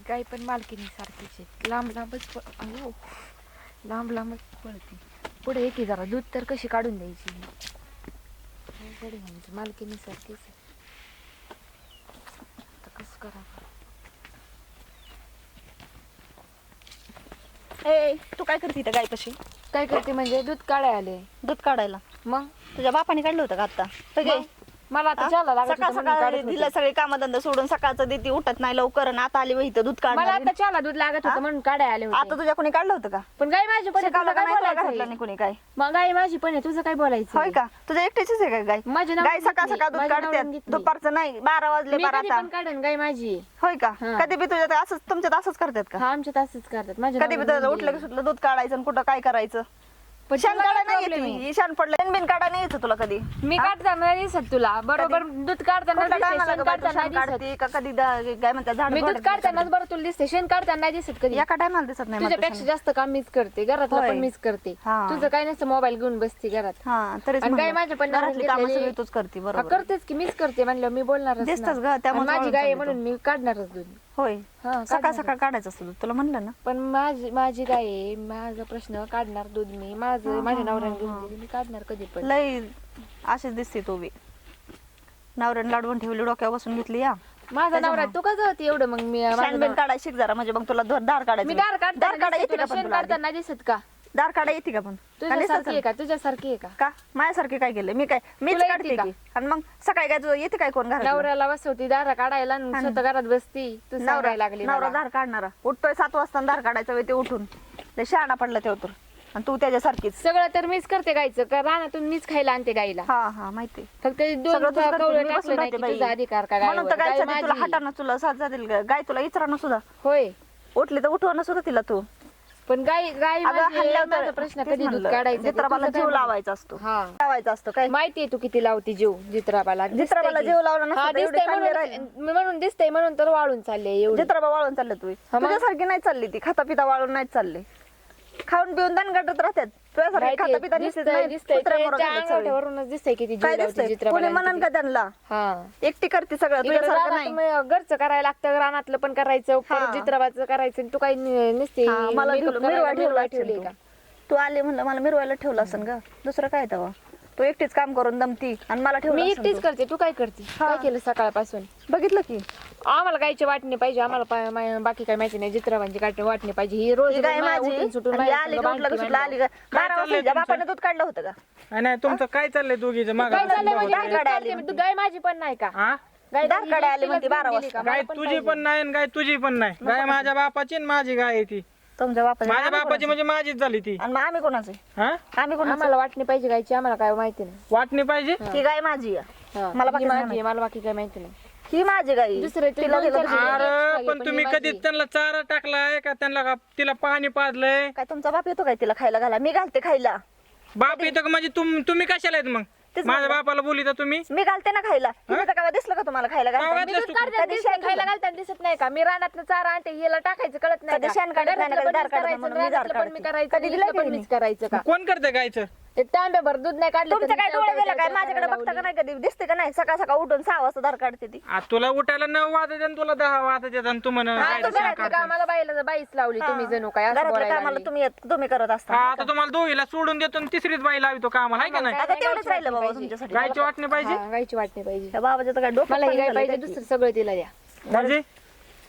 गाय पण मालकीनी सारखीच आहे. लांब लांबच अहो लांब लांबच पळते. पुढे एकी जरा दूध तर कशी काढून द्यायची. अवघड आहे म्हणजे मालकीनी सारखीच आहे. आता कसं करावं. ए तू काय करते त्या गायपाशी? काय करते म्हणजे दूध काढाय आले. दूध काढायला मग तुझ्या बापाने काढलं होतं का आता? मग मला आता चहाला लागत सकाळ होतं म्हणून सकाळ काढत होते. दिला सगळे कामधंदा सोडून सकाळचं देते उठत नाही लवकर आणि आता आली इथं दूध मला काढणार. आता चहाला दूध लागत होतं म्हणून काढाय आले आता होते. तुझ्या कोणी काढलं होतं का? पण गाय माझी पण आहे, शिकावलं तुझं का काय नाही तुला बोलायचं घरातलं आहे? नाही कोणी काय? मग गाय माझी पण आहे, तुझं काय बोलायचं होय का? तुझ्या एकट्याचीच आहे का गाय? माझ्या गाय नवऱ्याने सकाळ घेतली. सकाळ दूध माझ्या काढते नवऱ्याने घेतली. दुपारचं नाही 12 वाजले मी 12 कधी आता. पण काढन गाय माझी. होय का? हा. कधी बी तुझ्यात असंच तुमच्यात असंच करतात का? हा आमच्या तासच करतात माझ्या कधी बी नवऱ्याने तुझं उठलं की दिली. सुटलं दूध काढायचं आणि कुठं काय करायचं? पण शान तुला काढा काय नाही problem येते आहे? मी शान पडलं शेण बिन काढा नाही येतं तुला कधी? मी काढताना नाही दिसत तुला बरोबर दूध काढताना कुठल्या दिसते, टायमाला शेण का बाई तू काढताना शान नाही दिसत. काढते का कधी काय म्हणतात झाड मी दूध काढतानाच बरं तुला दिसते, शेण काढताना नाही दिसत कधी. एका टायमाला दिसत नाही मला तुझ्यापेक्षा शेण. जास्त काम मीच करते, घरातलं होय. पण मीच करते. हा. तुझं काय नसतं मोबाईल घेऊन बसते घरात. हा तरीच आणि गाय म्हणलं. माझ्या पण घरातली कामं घेतलेली- सगळी तूच करते हा, बरोबर. करतेच की मीच करते म्हणलं मी बोलणारच दिसतंच ना. ग, त्यामुळेच आणि माझी वाळून गाय आहे चालली म्हणून मी काढणारच दूध. होय हा, सकाळ काढणारच. सकाळ काढायचं असतं दूध, तुला म्हणलं ना. पण माझी गाय आहे, माझा प्रश्न काढणार दूध मी माझ्या नवऱ्याने घेऊन दिली, मी काढणार कधी पण. लय अशीच दिसते तू बी. नवऱ्याने लाडवून ठेवली डोक्यावर बसून घेतली या माझा नवरा तू का जाते एवढं मग मी माझा शान बिन काढायला शिक जरा म्हणजे मग तुला दार काढायचं. मी दार दार काढा येते का पण शेण तुला आधी? काढताना दिसत का? दार काढा येते का पण? का तुझ्यासारखी दिसतं आहे का? तुझ्यासारखी आहे का? का माझ्यासारखी काय केलं मी? काय मीच तुला येते काढते का? की. आणि मग सकाळी काय तुझं येते काय कोण घरात? नवऱ्याला बसवती दारा काढायला आणि स्वतः घरात बसती. तू सांगायला लागली नवरा मला. दार काढणारा उठतोय 7 वाजता आणि दार काढायचा वेळ ते उठून ते शहाणा पडला तेव्हा तर. आणि तू त्याच्यासारखीच. सगळं तर मीच करते गायचं का रानातून मीच खायला आणते गाईला. हा हा माहिती. फक्त दोन सगळं तुझं करते, कवळं मी टाकलं बसून नाही राहते की बाई. तुझा अधिकार का म्हणून तर गायवर. गायचं गाय ते तुला माझी. हटाना तुला साथ जातील गाय तुला इचराना सुद्धा. होय उठली तर उठवणं सुद्धा तिला तू. पण गाय अगं माझी आहे, हल्ल्यावर माझा तर प्रश्न तेच कधी दूध म्हणलं, काढायचं ते. जित्राबाला तुझं काय जीव म्हणणं? लावायचा असतो. हा लावायचा असतो काय? माहितीये तू किती लावती जीव जित्राबाला. जित्राबाला जीव लावला नसता तर एवढी चांगली राहिली. म्हणून दिसतंय म्हणून तर वाळून चालले एवढी. जित्राबा वाळून चालले तू. हा मग? तुझ्यासारखी नाही चालली ती खाता पिता वाळून नाही चालले. खाऊन पिऊन दणगटत राहतात. तुझ्यासारखी खाता माहितीये, पिता निश्चित दिसतंय नाही. दिसतंय कुत्र्यामुळं त्याच्या घालत सगळी. अंगठ्यावरूनच दिसतंय किती जीव काय लावती दिसतंय? जित्राबाला कोणी म्हणन का त्यांना? हा एकटी करते सगळं इकडं तुझ्यासारखं रानात नाही. मग घरचं करायला लागतं, रानातलं पण करायचं, हा. परत जित्राबाचं करायचं आणि तू काही नसते हा, मला makeup करायला मिरवायला मिरवायला ठेवला ठेवली असेल का? तू आले म्हणलं मला मिरवायला ठेवलं असेल का? दुसरं काय तेव्हा तू एकटीच काम करून दमती आणि मला ठेवलं मी असेल एकटीच तू. करते, तू काय करते? काय केलं सकाळपासून? बघितलं की आम्हाला गायची वाटणी पाहिजे, आम्हाला बाकी काय माहिती नाही. जित्राबांची वाटणी पाहिजे. ही रोज ही गाय रोज माझी उठून सुटून आणि माझ्या आली संग का उठलं का भांडती सुटलं आली का? 12 चाललंय वाजता तुमचं? बापाने दूध काढलं होतं का? नाही तुमचं काय चाललंय दोघीचं मागं काय चाललंय बसून म्हणजे बघत दूध गाय काढते. आली तू गाय माझी पण नाही का? हा? गाय दार काढायला आली म्हणते 12 दिली का? वाजता. गाय मला पण तुझी पाहिजे. पण नाही आणि गाय तुझी पण नाही. गाय माझ्या बापाची आणि माझी गाय आहे ती. तुमच्या बापाची माझ्या आम्ही बापाची कोणाचे? म्हणजे माझीच झाली ती. आणि मग आम्ही कोणाचे? हा आम्ही कोणाचे? आम्हाला वाटणी पाहिजे गायची, आम्हाला काय माहिती नाही. वाटणी पाहिजे. ही गाय माझी आहे. हा. मला ही बाकी माझी आहे, मला बाकी काय माहिती नाही. ही माझी गाय दुसरं ते तिला दोन दिलं चार दुसरं. अरे पण पण ही तुम्ही माझी. कधी त्यांना चारा टाकलाय का त्यांना का तिला पाणी पाजलंय? काय तुमचा बाप येतो काय तिला खायला घाला? मी घालते खायला. बाप येतो का म्हणजे तुम्ही कशाला आहेत मग? तेच माझ्या म्हणलं. बापाला बोलिता तुम्ही? मी घालते ना खायला. हिने तर काय दिसलं का तुम्हाला खायला गावात घालताना? दिसलं दूध काढताना कधी दिसतंय, शेण खायला घालताना दिसत नाही का? मी रानात चारा आणते, हिला टाकायचं कळत नाही कधी का? शेण काढत नाही, घरातलं कधी पण दार मीच काढत करायचं, म्हणून मी दार रानातलं पण मी काढते. करायचं, कधी इथलं दिलंय पण का मीच करायचं का? कोण करतंय गायचं? ते तांब्याभर दूध नाही काढलं तुमचं तर काय मी डोळे गेला काय? करायला माझ्याकडे बघता का नाही कधी? दिसते का नाही? सकाळ सकाळ उठून 6 वाजता दार काढते ती. आ, तुला उठायला 9 वाजता आणि तुला 10 वाजता आणि तू म्हण हा, गायचं तू शेण घरातल्या काढतोय. कामाला बाईच लावली तुम्ही जणू काय असं घरातल्या बोलायला कामाला लागली. तुम्ही करत हा, असता. आता तुम्हाला दोघीला सोडून देतो आणि तिसरीच बाई लावितो कामाला, हाय का नाही? आता तेवढंच गायची राहिलं बाबा वाटणी तुमच्यासाठी. गायची वाटणी पाहिजे. हा, गायची वाटणी पाहिजे. त्या बाबाचं तर काय डोकं मला ही पाणी गाय झालं पाहिजे, काय की? दुसरं सगळं तिला द्या. म्हणजे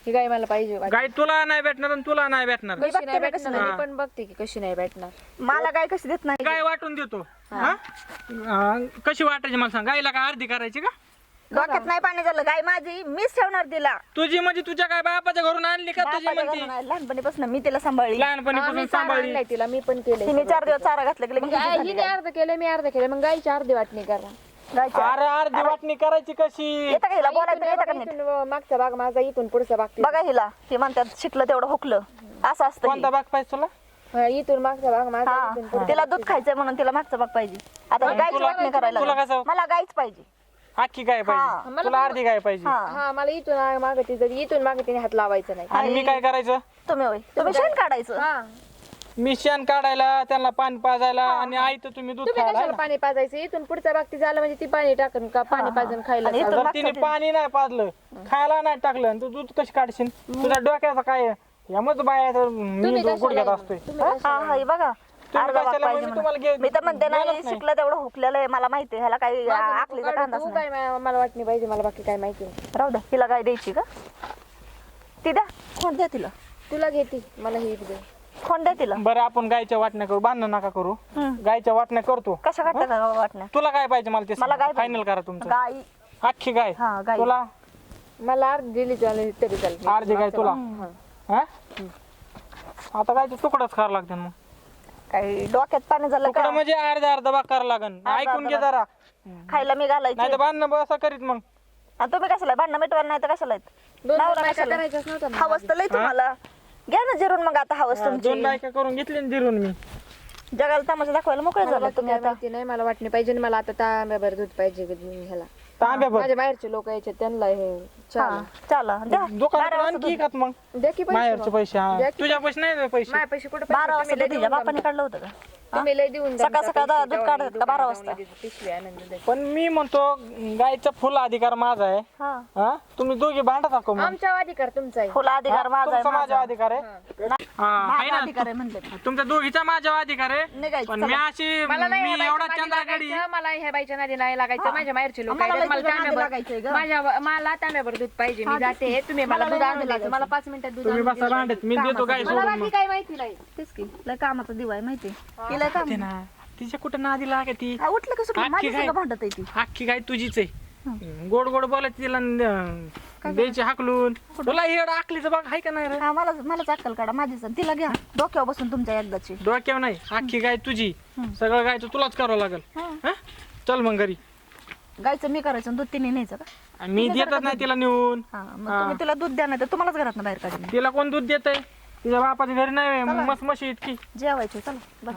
ही गाय मला पाहिजे वाटणी. गाय तुला नाही भेटणार आणि तुला नाही भेटणार. कशी नाही बघते ना भेटणार मी पण बघते की कशी नाही भेटणार. मला काय कशी देत नाही. गाय वाटून देतो. हा? कशी वाटायची मला सांग? गायला काय अर्धी करायची का? डोक्यात नाही पाणी झालं. गाय माझी मीच ठेवणार तिला. तुझी म्हणजे तुझ्या काय बापाच्या घरून आणली का तुझी बापाच्या म्हणती? घरून आहे. लहानपणीपासून मी तिला सांभाळली. लहानपणीपासून आम्ही चारा सांभाळली. आणलाय तिला, मी पण केलंय तिने सगळं. 4 दिवस चारा घातला की लगेच मग झाली हिने अर्ध केलं, मी अर्ध केलं, मग गायची अर्धी वाटणी करा. गायची. अरे अर्धी वाटणी करायची कशी? येतं का हिला बोलायचं येतं का इथून नीट? इथून मागचा भाग माझा, इथून पुढचा भाग तिचा. बघा हिला हे म्हणतात शिकलं तेवढं हुकलं असं असतं कोणता हे. बाग पाहिजे तुला? हा, इथून मागचा भाग माझा, हा इथून पुढचा तिला भाग दूध तिचा. खायचंय म्हणून तिला मागचं भाग पाहिजे. आता ही आणि गायची तुला- वाटणी करायला तुला लागली. कसं? मला गायच पाहिजे. अख्खी गाय हा. पाहिजे. मला तुला पण- अर्धी गाय पाहिजे. हा हा, मला इथून मागे तिचं, इथून मागे तिने हात लावायचा नाही. आणि मी काय करायचं? तुम्ही होय तुम्ही शेण काढायचं. हा, मी शेण काढायला त्यांना पाणी पाजायला आणि आई तर तुम्ही दूध तुम्ही खायला कशाला पाणी पाजायचं इथून पुढच्या बाबतीत झालं म्हणजे ती पाणी टाकून का पाणी पाजून खायला आणि चालू. जर तिने पाणी नाही पाजलं खायला नाही टाकलं आणि तू दूध कशी काढशील तुझ्या डोक्याचा काय यामच बाया मी गुडघ्यात असतोय हा हा हे बघा तुम्ही अर्धा भाग कशाला पाहिजे म्हणजे तुम्हाला म्हणून. मी तर म्हणते गेलंच नाही नाही. शिकलं तेवढं हुकलेलं आहे मला माहिती आहे ह्याला काही आखलीचा कांदाच तू नाही काय मला वाटत नाही पाहिजे मला बाकी काय माहिती नाही. राहू द्या हिला गाय द्यायची का ती द्या खोंड द्या तिला तुला घेते मला हे दे. खोंड द्या तिला बरं आपण गायच्या वाटण्या करू बांधणं नका करू गायच्या वाटण्या करतो कशा काढता का वाटण्या तुला काय पाहिजे मला ते मला गाय फायनल करा तुमचं गाई अख्खी गाय हा, गाय. तुला मला अर्ध दिली चालेल तरी चालेल. अर्धी गाय तुला हा आता गायचे तुकडच करावं लागते मग काही डोक्यात पाणी झालं तुकडं का म्हणजे अर्धा भाग करावं लागन ऐकून घे जरा खायला मी नाही घालायची तर बांधणं बसा करीत मग आणि तुम्ही कशाला भांडणं मिटवायला नाही तर कशाला आहेत? दोन नवरा बायका कशाला? करायच्याच नव्हत्या मला. हवस तर लय तुम्हाला घ्या ना जिरून मग आता हवस तुमची दोन बायका करून घेतली ना जिरून मी जगाला तमाशा दाखवायला मोकळे मला झाले बाकी तुम्ही काय आता माहिती नाही मला वाटणे पाहिजे आणि मला आता तांब्याभर दूध पाहिजे ह्याला तांब्या बघ माझ्या बाहेरचे लोक यायचे त्यांना हे हा चला द्या दुकानात आणखी का मग द्या की पैसे बाहेरचे मग. पैसे हा द्या की तुझ्या पैसे नाही पैसे माझे पैसे कुठे 12 वाजता तिच्या बापाने काढलं होतं का तुम्ही लय देऊन सकाळ सकाळ दूध काढतात का 12 वाजता पिशवी आनंद द्या. पण मी म्हणतो गायचा फुल अधिकार माझा आहे हा हा तुम्ही दोघे भांडत आको मग आमचा अधिकार तुमचा आहे. फुला अधिकार माझा आहे तुमचा माझा माझा अधिकार आहे हा आहे माझा ना अधिकार आहे म्हणले तुमच्या दोघीचा माझा अधिकार आहे निघायचं, पण मी अशी मला नाही मी ह्या एवढा बाईच्या चंद्रा नादी गडी लागायचं, मला ह्या बाईच्या नादी नाही लागायचं माझ्या बाहेरचे लोक मला आहेत. मला तुझ्या नादी तांब्याभर लागायचंय ग. मला तांब्याभर दूध पाहिजे मी जाते तुम्ही मला दूध आणून द्यायचं मला 5 मिनिटात दूध तुम्ही आणून बसा द्या. भांडत मी देतो गाय मला सोडून बाकी काय माहिती नाही तेच की लय कामाचा दिवा आहे माहिती तिला काम मग. ना तिच्या कुठं नादी लागे ती हा, उठलं कसं आखी माझ्या गाय. संग भांडत आहे ती अख्खी गाय तुझीच आहे गोड गोड बोलायची तिला द्यायची हाकलून तुला हे आकलीचं बाग आहे का नाही रे हा मलाच अक्कल काढा माझीच आणि तिला घ्या डोक्यावर बसून तुमच्या एकदाची डोक्यावर नाही अख्खी गाय तुझी सगळं गायचं तुलाच करावं लागेल हा. हा? चल मग घरी गायचं मी करायचं आणि दूध तिने न्यायचं का आणि मी देतच नाही तिला नेऊन हा मग तुम्ही तिला दूध द्या नाही तर तुम्हालाच घरात बाहेर काढून तिला कोण दूध देत आहे तिच्या बापाच्या घरी नाही मस्त मशी इतकी जेवायचे चला बस